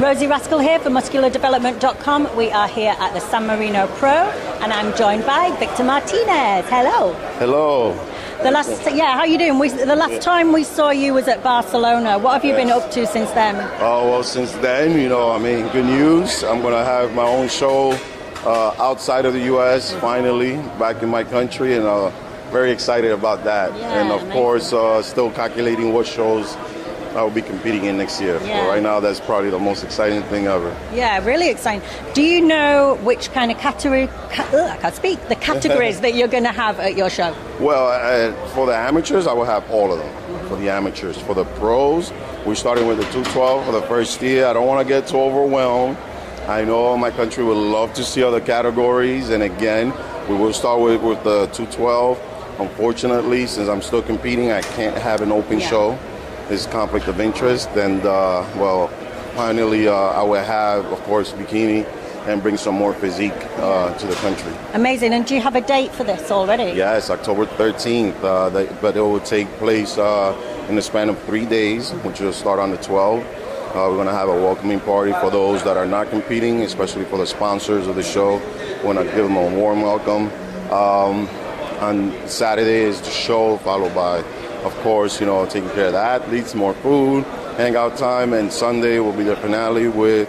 Rosie Rascal here for musculardevelopment.com. We are here at the San Marino Pro, and I'm joined by Victor Martinez. Hello. Hello. How are you doing? The last time we saw you was at Barcelona. What have you been up to since then? Oh, well, since then, good news. I'm going to have my own show outside of the U.S., finally, back in my country, and very excited about that. Yeah, and, of course, still calculating what shows I will be competing in next year. Yeah. But right now, that's probably the most exciting thing ever. Yeah, really exciting. Do you know which kind of categories that you're going to have at your show? Well, for the amateurs, I will have all of them. For the amateurs. For the pros, we're starting with the 212 for the first year. I don't want to get too overwhelmed. I know my country would love to see other categories, and again, we will start with the 212. Unfortunately, since I'm still competing, I can't have an open show. It's conflict of interest, and finally I will have, of course, bikini and bring some more physique to the country. Amazing. And do you have a date for this already? Yes, October 13th, but it will take place in the span of 3 days, which will start on the 12th. We're going to have a welcoming party for those that are not competing, especially for the sponsors of the show. We're going to give them a warm welcome. On Saturday is the show, followed by, of course, taking care of the athletes, more food, hangout time, and Sunday will be the finale with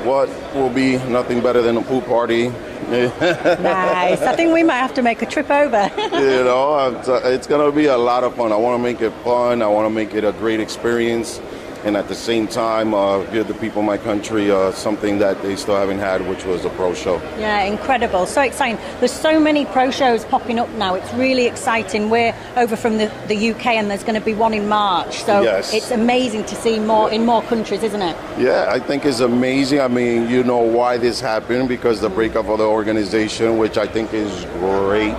what will be nothing better than a pool party. Nice. I think we might have to make a trip over. It's going to be a lot of fun. I want to make it fun. I want to make it a great experience. And at the same time, give the people in my country something that they still haven't had, which was a pro show. Yeah, incredible. So exciting. There's so many pro shows popping up now. It's really exciting. We're over from the UK, and there's going to be one in March. So It's amazing to see more in more countries, isn't it? Yeah, I think it's amazing. I mean, you know why this happened, because the breakup of the organization, which I think is great.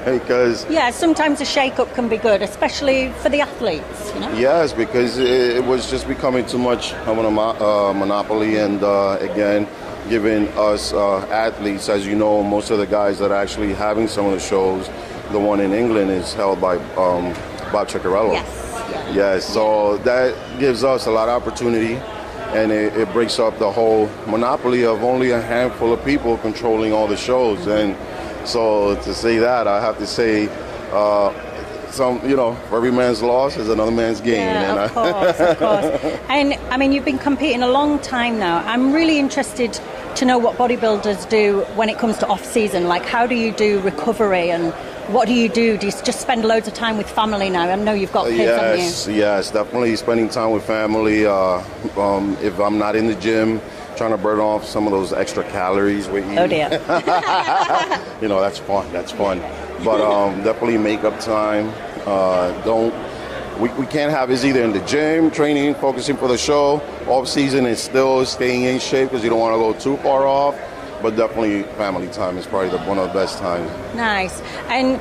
Because sometimes a shake-up can be good, especially for the athletes. Yes, because it was just becoming too much of a monopoly, and again, giving us athletes, as you know, most of the guys that are actually having some of the shows, the one in England is held by Bob Ciccarello. Yes, so that gives us a lot of opportunity, and it breaks up the whole monopoly of only a handful of people controlling all the shows. And so to say that, I have to say, for every man's loss is another man's gain. Yeah, of course. And I mean, you've been competing a long time now. I'm really interested to know what bodybuilders do when it comes to off-season. Like, how do you do recovery, and what do you do? Do you just spend loads of time with family now? I know you've got kids, haven't you? Yes, definitely spending time with family. If I'm not in the gym, trying to burn off some of those extra calories we eat. Oh dear. That's fun. But definitely make up time. We can't have is either in the gym, training, focusing for the show. Off season is still staying in shape because you don't want to go too far off. But definitely family time is probably one of the best times. Nice. And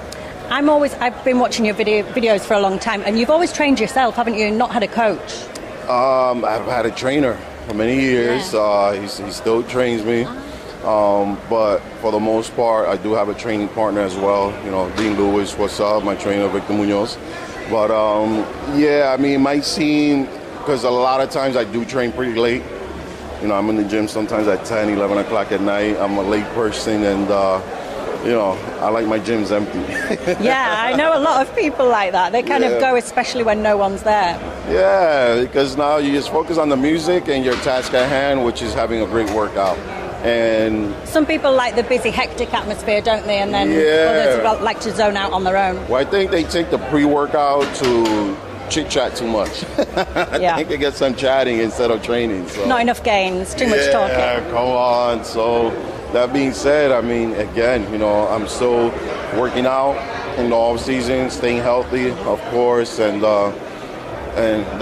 I've been watching your videos for a long time, and you've always trained yourself, haven't you? Not had a coach. I've had a trainer for many years. He still trains me. But for the most part, I do have a training partner as well. Dean Lewis, what's up? My trainer, Victor Munoz. But might seem, because a lot of times I do train pretty late. I'm in the gym sometimes at 10, 11 o'clock at night. I'm a late person, and I like my gyms empty. Yeah, I know a lot of people like that. They kind of go, especially when no one's there. Yeah, because now you just focus on the music and your task at hand, which is having a great workout. And some people like the busy, hectic atmosphere, don't they? And then others like to zone out on their own. Well, I think they take the pre-workout to chit-chat too much. I think it gets some chatting instead of training. So. Not enough gains, too much talking. Yeah, come on. So that being said, again, I'm still working out in the off-season, staying healthy, of course, and the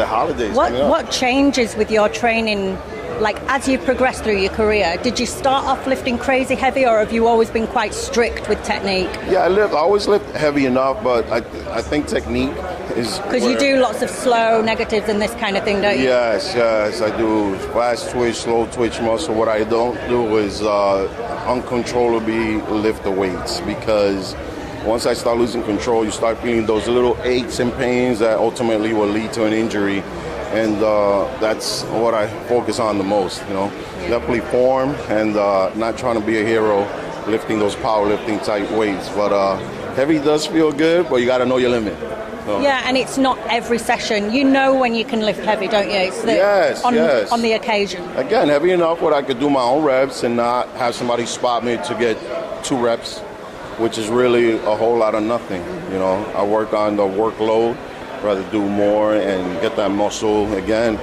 holidays. What changes with your training? Like, as you progress through your career, did you start off lifting crazy heavy, or have you always been quite strict with technique? Yeah, I always lift heavy enough, but I think technique is... Because you do lots of slow negatives and this kind of thing, don't you? Yes, I do fast twitch, slow twitch muscle. What I don't do is uncontrollably lift the weights, because once I start losing control, you start feeling those little aches and pains that ultimately will lead to an injury. and that's what I focus on the most. Definitely form and not trying to be a hero, lifting those powerlifting type weights. But heavy does feel good, but you got to know your limit. Yeah, and it's not every session. You know when you can lift heavy, don't you? It's yes. On the occasion. Again, heavy enough where I could do my own reps and not have somebody spot me to get 2 reps, which is really a whole lot of nothing. I work on the workload, rather do more and get that muscle. Again,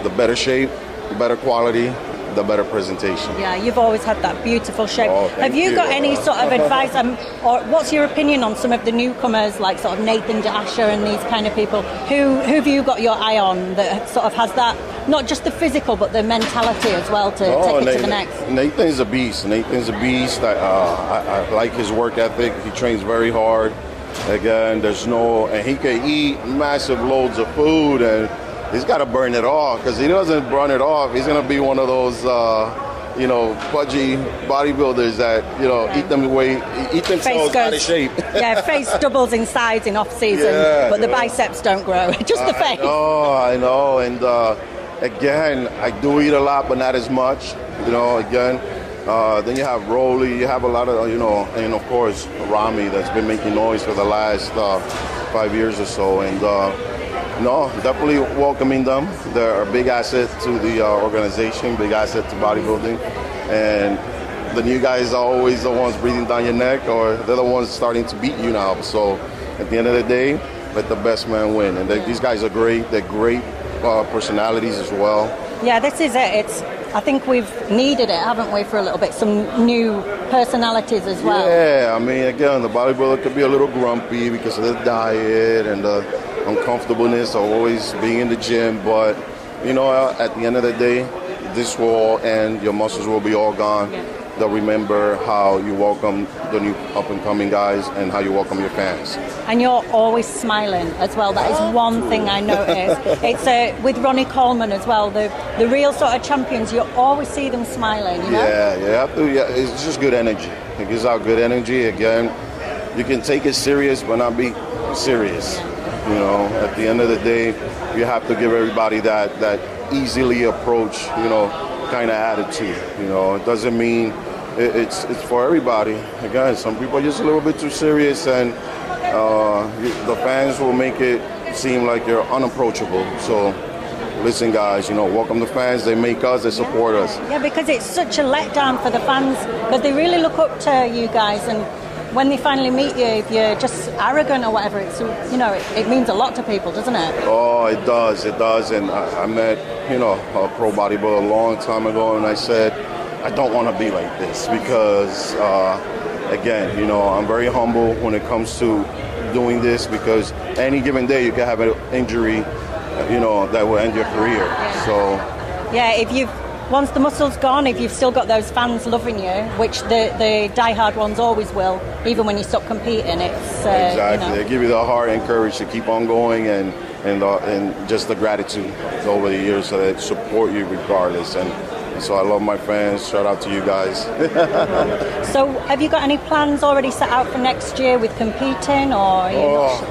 the better shape, the better quality, the better presentation. Yeah, you've always had that beautiful shape. Have you got any sort of advice, or what's your opinion on some of the newcomers, like sort of Nathan Asher and these kind of people? Who have you got your eye on that sort of has that, not just the physical, but the mentality as well to take it to the next? Nathan's a beast. I like his work ethic. He trains very hard. Again, and he can eat massive loads of food, and he's got to burn it off, because he doesn't burn it off, he's going to be one of those, pudgy bodybuilders that, eat themselves out of shape. Yeah, face doubles in size in off-season, but the biceps don't grow, just the face. I know, and again, I do eat a lot, but not as much, again. Then you have Rosie, you have a lot of, and of course, Rami, that's been making noise for the last 5 years or so, and no, definitely welcoming them. They're a big asset to the organization, big asset to bodybuilding. And the new guys are always the ones breathing down your neck, or they're the ones starting to beat you now. So at the end of the day, let the best man win. And these guys are great. They're great personalities as well. Yeah, this is it. I think we've needed it, haven't we, for a little bit? Some new personalities as well. Yeah, I mean, again, the bodybuilder could be a little grumpy because of the diet and the uncomfortableness of always being in the gym, but at the end of the day, this will all end. Your muscles will be all gone. They'll remember how you welcome the new up-and-coming guys and how you welcome your fans. And you're always smiling as well. That is one thing I noticed. It's with Ronnie Coleman as well. The real sort of champions, you always see them smiling. Yeah, you have to. Yeah, it's just good energy. It gives out good energy. Again, you can take it serious, but not be serious. At the end of the day, you have to give everybody that easily approach, kind of attitude. It doesn't mean it's for everybody. Again, some people are just a little bit too serious, and the fans will make it seem like you're unapproachable. So listen, guys, welcome the fans. They make us, they support us. Yeah, because it's such a letdown for the fans, but they really look up to you guys, and when they finally meet you, if you're just arrogant or whatever, it's it means a lot to people, doesn't it? Oh, it does. And I met a pro bodybuilder a long time ago, and I said, I don't want to be like this because again, I'm very humble when it comes to doing this, because any given day you can have an injury, that will end your career. Yeah. So yeah, once the muscle's gone, if you've still got those fans loving you, which the diehard ones always will, even when you stop competing, it's exactly. They give you the heart and courage to keep on going, and just the gratitude over the years that support you regardless. And so I love my fans. Shout out to you guys. So have you got any plans already set out for next year with competing, or?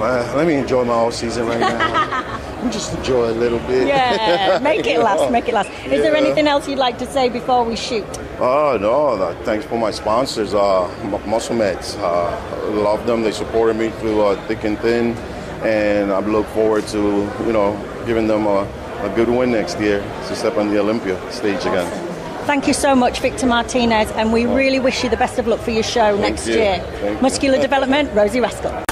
Man, let me enjoy my off season right now. Just enjoy a little bit. Yeah, make it last. Is there anything else you'd like to say before we shoot? Oh, no. Thanks for my sponsors, Muscle Meds. Love them. They supported me through thick and thin, and I look forward to, giving them a good win next year to step on the Olympia stage again. Thank you so much, Victor Martinez, and we really wish you the best of luck for your show next year. Muscular Development, Rosie Rascal.